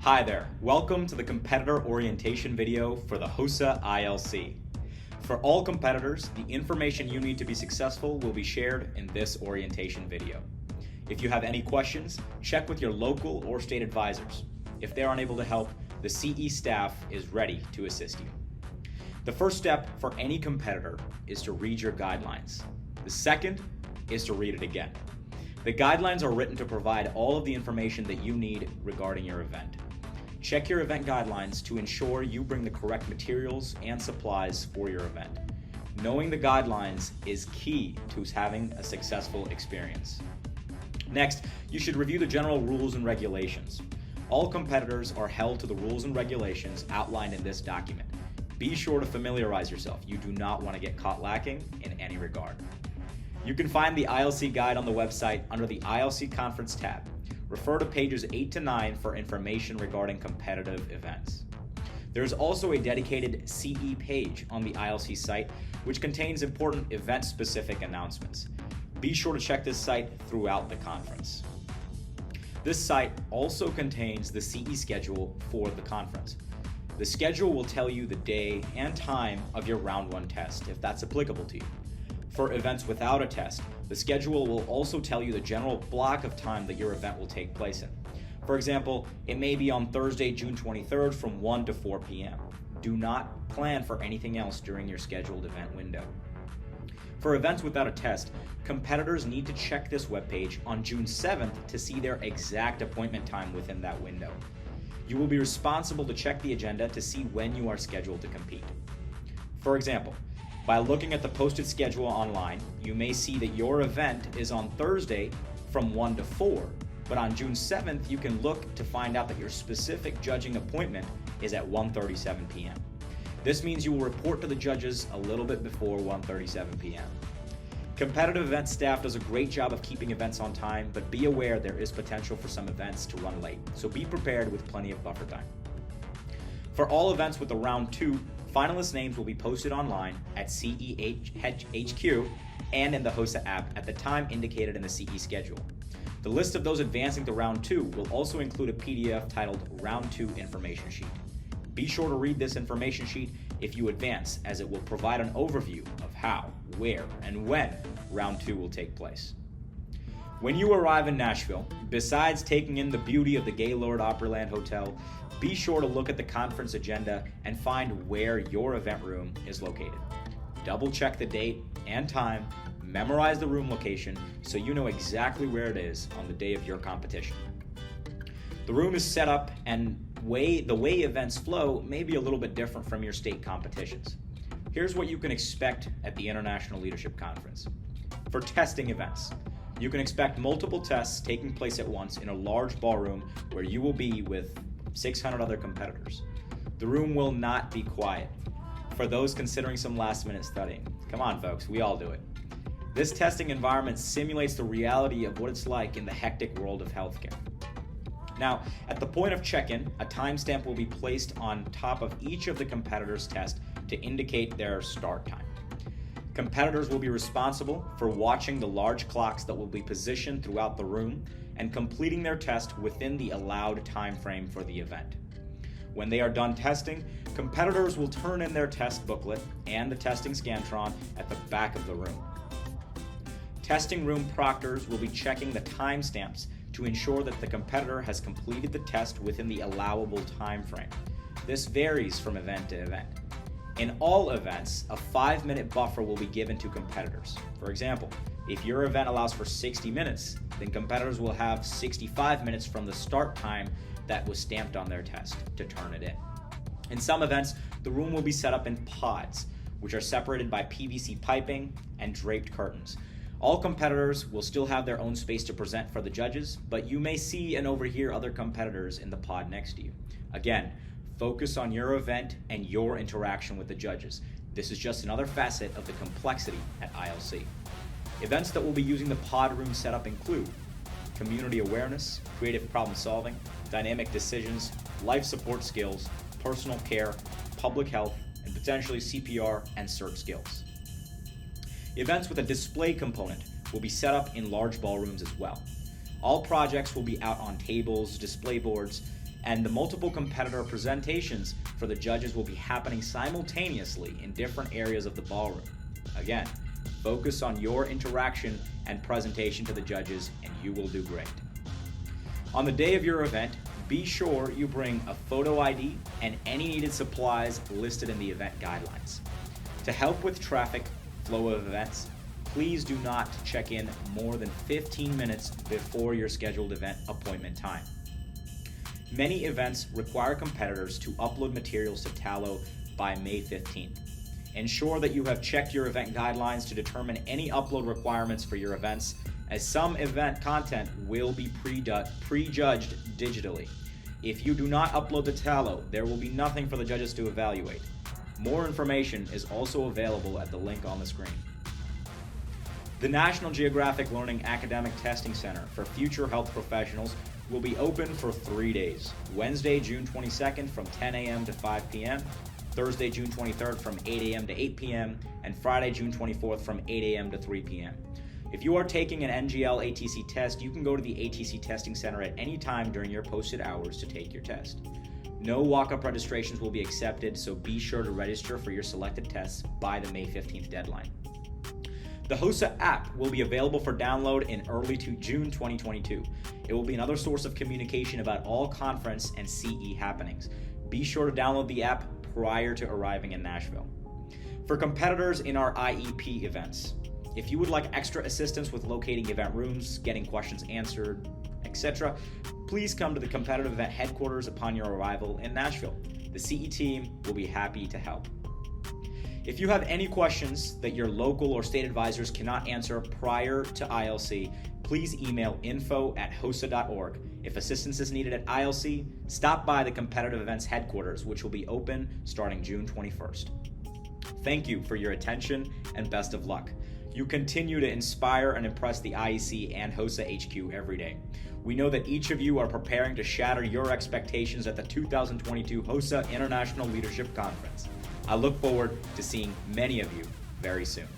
Hi there, welcome to the competitor orientation video for the HOSA ILC. For all competitors, the information you need to be successful will be shared in this orientation video. If you have any questions, check with your local or state advisors. If they're unable to help, the CE staff is ready to assist you. The first step for any competitor is to read your guidelines. The second is to read it again. The guidelines are written to provide all of the information that you need regarding your event. Check your event guidelines to ensure you bring the correct materials and supplies for your event. Knowing the guidelines is key to having a successful experience. Next, you should review the general rules and regulations. All competitors are held to the rules and regulations outlined in this document. Be sure to familiarize yourself. You do not want to get caught lacking in any regard. You can find the ILC guide on the website under the ILC Conference tab. Refer to pages 8 to 9 for information regarding competitive events. There is also a dedicated CE page on the ILC site, which contains important event-specific announcements. Be sure to check this site throughout the conference. This site also contains the CE schedule for the conference. The schedule will tell you the day and time of your round 1 test, if that's applicable to you. For events without a test, the schedule will also tell you the general block of time that your event will take place in. For example, it may be on Thursday, June 23rd from 1 to 4 p.m. Do not plan for anything else during your scheduled event window. For events without a test, competitors need to check this webpage on June 7th to see their exact appointment time within that window. You will be responsible to check the agenda to see when you are scheduled to compete. For example, by looking at the posted schedule online, you may see that your event is on Thursday from 1 to 4, but on June 7th, you can look to find out that your specific judging appointment is at 1:37 p.m. This means you will report to the judges a little bit before 1:37 p.m. Competitive event staff does a great job of keeping events on time, but be aware there is potential for some events to run late, so be prepared with plenty of buffer time. For all events with the round 2, finalist names will be posted online at CEHQ and in the HOSA app at the time indicated in the CE schedule. The list of those advancing to round 2 will also include a PDF titled Round 2 Information Sheet. Be sure to read this information sheet if you advance, as it will provide an overview of how, where, and when round 2 will take place. When you arrive in Nashville, besides taking in the beauty of the Gaylord Opryland Hotel, be sure to look at the conference agenda and find where your event room is located. Double check the date and time, memorize the room location so you know exactly where it is on the day of your competition. The room is set up, and the way events flow may be a little bit different from your state competitions. Here's what you can expect at the International Leadership Conference. For testing events, you can expect multiple tests taking place at once in a large ballroom where you will be with 600 other competitors. The room will not be quiet. For those considering some last-minute studying, come on folks, we all do it. This testing environment simulates the reality of what it's like in the hectic world of healthcare. Now, at the point of check-in, a timestamp will be placed on top of each of the competitors' tests to indicate their start time. Competitors will be responsible for watching the large clocks that will be positioned throughout the room and completing their test within the allowed time frame for the event. When they are done testing, competitors will turn in their test booklet and the testing Scantron at the back of the room. Testing room proctors will be checking the timestamps to ensure that the competitor has completed the test within the allowable time frame. This varies from event to event. In all events, a 5-minute buffer will be given to competitors. For example, if your event allows for 60 minutes, then competitors will have 65 minutes from the start time that was stamped on their test to turn it in. In some events, the room will be set up in pods, which are separated by PVC piping and draped curtains. All competitors will still have their own space to present for the judges, but you may see and overhear other competitors in the pod next to you. Again, focus on your event and your interaction with the judges. This is just another facet of the complexity at ILC. Events that will be using the pod room setup include community awareness, creative problem solving, dynamic decisions, life support skills, personal care, public health, and potentially CPR and CERT skills. Events with a display component will be set up in large ballrooms as well. All projects will be out on tables, display boards, and the multiple competitor presentations for the judges will be happening simultaneously in different areas of the ballroom. Again, focus on your interaction and presentation to the judges and you will do great. On the day of your event, be sure you bring a photo ID and any needed supplies listed in the event guidelines. To help with traffic flow of events, please do not check in more than 15 minutes before your scheduled event appointment time. Many events require competitors to upload materials to Tallo by May 15th. Ensure that you have checked your event guidelines to determine any upload requirements for your events, as some event content will be prejudged digitally. If you do not upload to Tallo, there will be nothing for the judges to evaluate. More information is also available at the link on the screen. The National Geographic Learning Academic Testing Center for Future Health Professionals will be open for 3 days, Wednesday, June 22nd from 10 a.m. to 5 p.m., Thursday, June 23rd from 8 a.m. to 8 p.m., and Friday, June 24th from 8 a.m. to 3 p.m. If you are taking an NGL ATC test, you can go to the ATC Testing Center at any time during your posted hours to take your test. No walk-up registrations will be accepted, so be sure to register for your selected tests by the May 15th deadline. The HOSA app will be available for download in early June 2022. It will be another source of communication about all conference and CE happenings. Be sure to download the app prior to arriving in Nashville. For competitors in our IEP events, if you would like extra assistance with locating event rooms, getting questions answered, etc., please come to the competitive event headquarters upon your arrival in Nashville. The CE team will be happy to help. If you have any questions that your local or state advisors cannot answer prior to ILC, please email info@hosa.org. If assistance is needed at ILC, stop by the competitive events headquarters, which will be open starting June 21st. Thank you for your attention and best of luck. You continue to inspire and impress the IEC and HOSA HQ every day. We know that each of you are preparing to shatter your expectations at the 2022 HOSA International Leadership Conference. I look forward to seeing many of you very soon.